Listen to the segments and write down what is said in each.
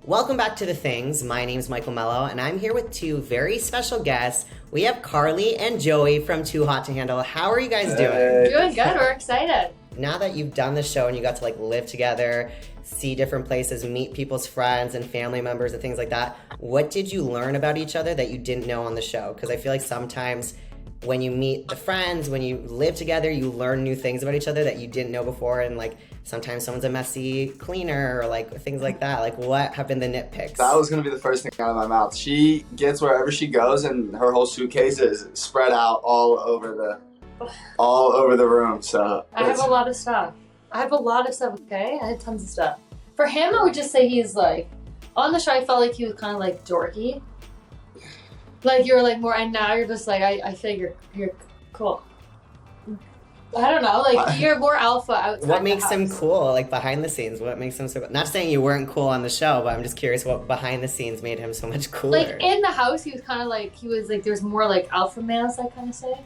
Welcome back to The Things. My name's Michael Mello, and I'm here with two very special guests. We have Carly and Joey from Too Hot to Handle. How are you guys doing? Doing good. We're excited. Now that you've done the show and you got to live together, see different places, meet people's friends and family members and things like that, what did you learn about each other that you didn't know on the show? Because I feel like sometimes when you meet the friends, when you live together, you learn new things about each other that you didn't know before, and sometimes someone's a messy cleaner or things like that. What have been the nitpicks? That was gonna be the first thing out of my mouth. She gets wherever she goes, and her whole suitcase is spread out all over the room. So I have a lot of stuff. Okay, I had tons of stuff. For him, I would just say he's on the show. I felt like he was kind of dorky. You were more, and now you're just I feel you're cool. I don't know, you're more alpha outside. What makes him cool, behind the scenes? What makes him so cool? Not saying you weren't cool on the show, but I'm just curious what behind the scenes made him so much cooler. In the house, he was kind of there was more alpha males, I kind of say.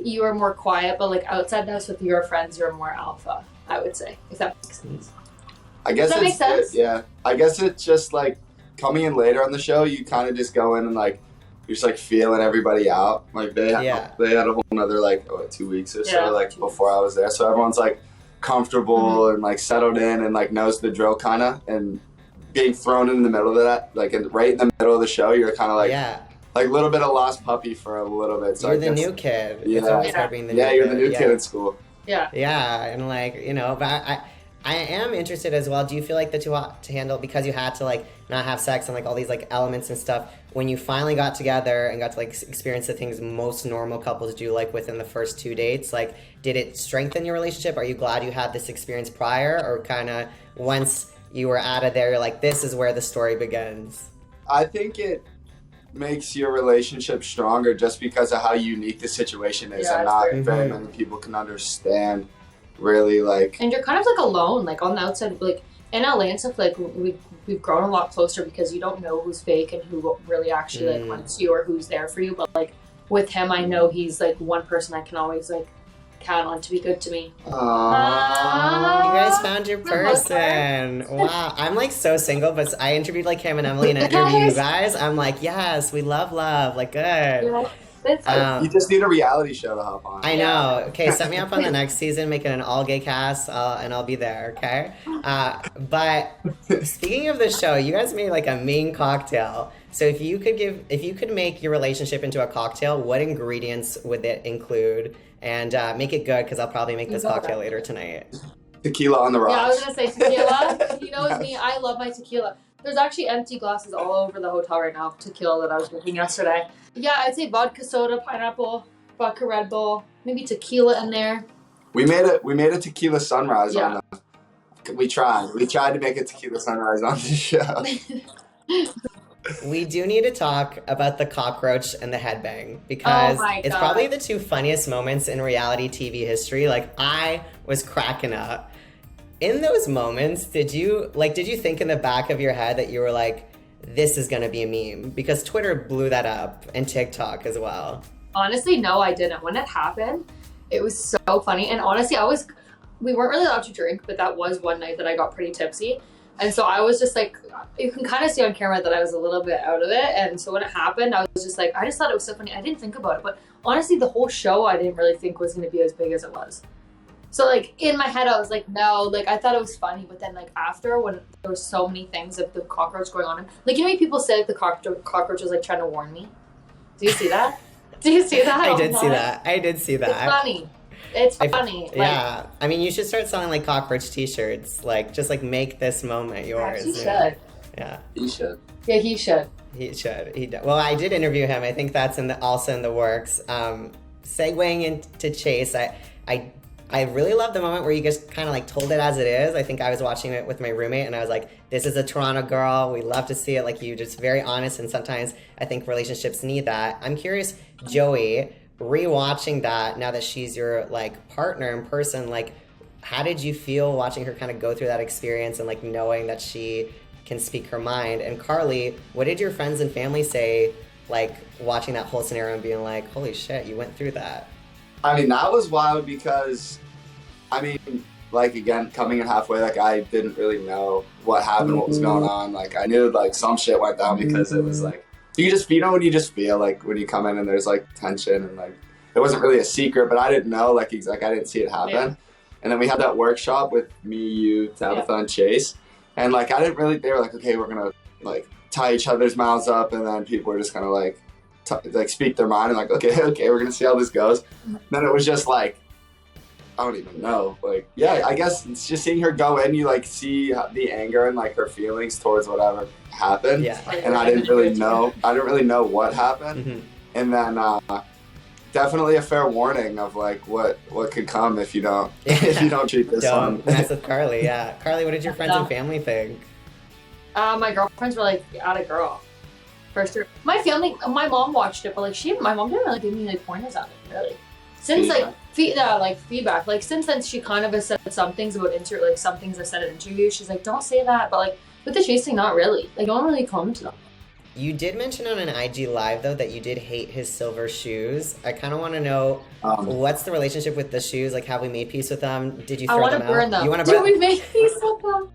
You were more quiet, but outside the house with your friends, you're more alpha, I would say, if that makes sense. I guess Does that make sense? Yeah. I guess it's just coming in later on the show, you kind of just go in and you're just feeling everybody out. They had a whole nother 2 weeks or so before I was there. So everyone's comfortable and settled in and knows the drill kind of, and being thrown in the middle of that, right in the middle of the show, you're kind of a little bit of lost puppy for a little bit. So you're the new kid. Yeah. It's always hard being the new kid. You're the new kid in school. Yeah. Yeah, and but I am interested as well. Do you feel the Too Hot to Handle, because you had to not have sex and all these elements and stuff, when you finally got together and got to experience the things most normal couples do within the first 2 dates, did it strengthen your relationship? Are you glad you had this experience prior, or kind of once you were out of there, you're this is where the story begins? I think it makes your relationship stronger just because of how unique the situation is, and not very many people can understand really and you're kind of alone on the outside, in LA and stuff. We've grown a lot closer because you don't know who's fake and who really actually wants you or who's there for you. But with him, I know he's one person I can always count on to be good to me. You guys found your person. Wow. I'm so single, but I interviewed him and Emily, and I interviewed you guys. I'm yes, we love. Good. You just need a reality show to hop on. I know. Okay, set me up on the next season, make it an all-gay cast, and I'll be there, okay? But speaking of the show, you guys made a main cocktail. So if you could make your relationship into a cocktail, what ingredients would it include? And make it good, because I'll probably make this cocktail later tonight. Tequila on the rocks. Yeah, I was going to say tequila. He knows me. I love my tequila. There's actually empty glasses all over the hotel right now of tequila that I was drinking yesterday. Yeah, I'd say vodka soda, pineapple, vodka Red Bull, maybe tequila in there. We made a tequila sunrise on the. We tried to make a tequila sunrise on the show. We do need to talk about the cockroach and the headbang, because it's probably the two funniest moments in reality TV history. I was cracking up. In those moments, did you think in the back of your head that you were this is gonna be a meme? Because Twitter blew that up, and TikTok as well. Honestly, no, I didn't. When it happened, it was so funny. And honestly, we weren't really allowed to drink, but that was one night that I got pretty tipsy. And so I was just you can kind of see on camera that I was a little bit out of it. And so when it happened, I was just I just thought it was so funny. I didn't think about it. But honestly, the whole show, I didn't really think was going to be as big as it was. So in my head, I was no, I thought it was funny. But then after, when there were so many things of the cockroach going on, you know, people say the cockroach was trying to warn me. Do you see that? Do you see that? I did see that. It's funny. It's funny. Yeah. I mean, you should start selling cockroach t-shirts. Just make this moment yours. He should. Yeah. He should. Yeah, he should. He should. Well, I did interview him. I think that's also in the works. Segueing into Chase, I really love the moment where you just kind of told it as it is. I think I was watching it with my roommate, and I was this is a Toronto girl. We love to see it. You just very honest, and sometimes I think relationships need that. I'm curious, Joey, rewatching that now that she's your partner in person, how did you feel watching her kind of go through that experience and knowing that she can speak her mind? And Carly, what did your friends and family say watching that whole scenario and being holy shit, you went through that? I mean, that was wild because, like, again, coming in halfway, like, I didn't really know what happened, what was going on. Like, I knew, like, some shit went down because it was, like, you know when you just feel, like, when you come in and there's, like, tension and, like, it wasn't really a secret, but I didn't know, like, I didn't see it happen. Yeah. And then we had that workshop with me, you, Tabitha, and Chase. And, like, I didn't really, they were like, okay, we're going to, like, tie each other's mouths up, and then people were just going to, like, speak their mind and, like, okay, we're going to see how this goes. And then it was just, like, I don't even know. Like, yeah, I guess it's just seeing her go in, you, like, see the anger and, like, her feelings towards whatever happened. Yeah. And I didn't really know what happened. Mm-hmm. And then definitely a fair warning of, like, what could come if you don't treat this on. Don't mess with Carly, yeah. Carly, what did your friends and family think? My girlfriends were like, "Atta girl." For sure. My mom watched it, but like my mom didn't really give me like pointers on it, really. Since feedback. Like since then, she kind of has said some things about some things I said in interviews. She's like, "Don't say that," but like with the chasing, not really. Like, don't really comment on them. You did mention on an IG live though that you did hate his silver shoes. I kind of want to know what's the relationship with the shoes? Like, have we made peace with them? Did you throw them out? I want to burn them. You want to burn them? Did we make peace with them?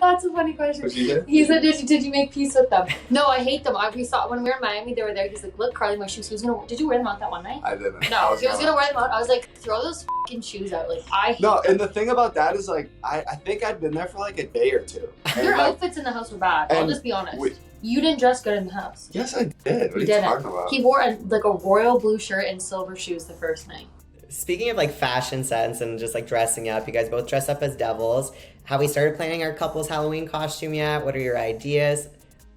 That's a funny question. He said, "Did you make peace with them?" No, I hate them. We saw when we were in Miami, they were there. He's like, "Look, Carly, my shoes." Did you wear them out that one night? I didn't. No, he was gonna wear them out. I was like, "Throw those fucking shoes out." Like, I hate them. And the thing about that is, like, I think I'd been there for like a day or two. Your outfits in the house were bad. I'll just be honest. You didn't dress good in the house. Yes, I did. What are you talking about? He wore a royal blue shirt and silver shoes the first night. Speaking of like fashion sense and just like dressing up, you guys both dress up as devils. Have we started planning our couple's Halloween costume yet? What are your ideas?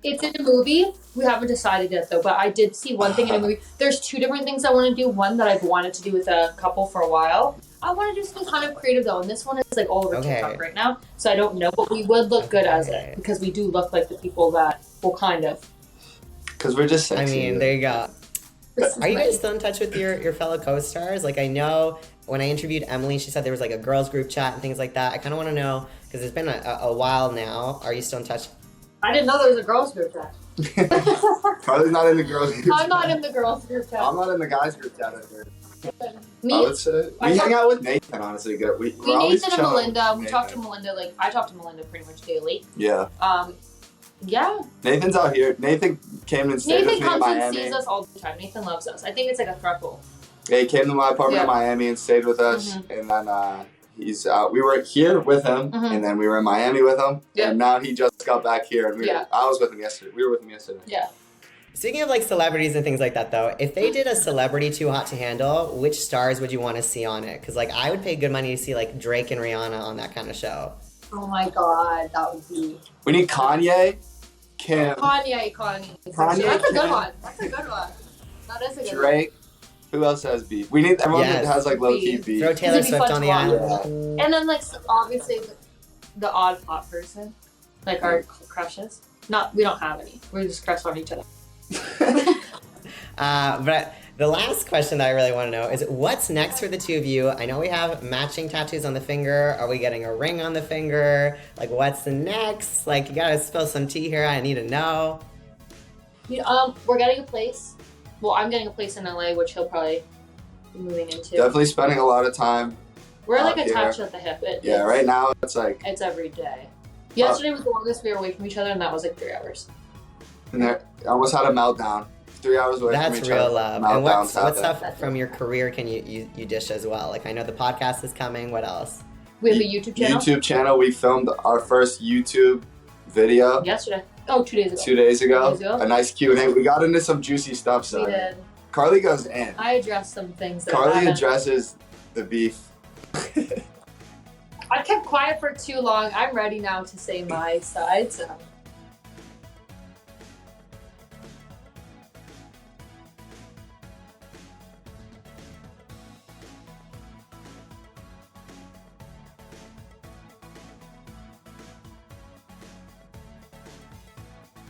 It's in a movie. We haven't decided yet though, but I did see one thing in a movie. There's two different things I want to do. One that I've wanted to do with a couple for a while. I want to do something kind of creative though, and this one is like all over TikTok right now, so I don't know, but we would look good as it because we do look like the people that will kind of. Because we're just sexy. I mean, there you go. Are you guys still in touch with your fellow co-stars? Like, I know when I interviewed Emily, she said there was like a girls group chat and things like that. I kind of want to know, because it's been a while now. Are you still in touch? I didn't know there was a girls group chat. Probably not in the girls group chat. I'm not in the girls group chat. I'm not in the guys group chat either. Me? I would say. We hang out with Nathan, honestly. We're always Nathan and Melinda. We talk to Melinda, like, I talk to Melinda pretty much daily. Yeah. Yeah. Nathan's out here. Nathan came and stayed with me in Miami. Nathan comes and sees us all the time. Nathan loves us. I think it's like a throuple. Yeah, he came to my apartment in Miami and stayed with us. Mm-hmm. And then he's out. We were here with him, and then we were in Miami with him. Yeah. And now he just got back here. And I was with him yesterday. We were with him yesterday. Yeah. Speaking of like celebrities and things like that though, if they did a celebrity too hot to handle, which stars would you want to see on it? Because like I would pay good money to see like Drake and Rihanna on that kind of show. Oh my god, that would be. We need Kanye, Kim. Kanye. That's a good one. That is a good one. Drake. Who else has beef? We need everyone that has like low key beef. Throw Taylor Swift on the island. And then like obviously the odd pop person, like our crushes. We don't have any. We just crush on each other. But the last question that I really want to know is what's next for the two of you? I know we have matching tattoos on the finger. Are we getting a ring on the finger? Like, what's the next? Like, you gotta spill some tea here. I need to know. We're getting a place. Well, I'm getting a place in LA, which he'll probably be moving into. Definitely spending a lot of time. We're like attached at the hip. Right now it's like. It's every day. Yesterday was the longest we were away from each other, and that was like 3 hours. And I almost had a meltdown. 3 hours away from each other. That's real love. And what stuff from your career can you dish as well? Like, I know the podcast is coming. What else? We have a YouTube channel. YouTube channel. We filmed our first YouTube video. Yesterday. Oh, 2 days ago. 2 days ago. A nice Q&A. We got into some juicy stuff. So we did. Carly goes in. I addressed some things. Carly addresses the beef. I kept quiet for too long. I'm ready now to say my side. So.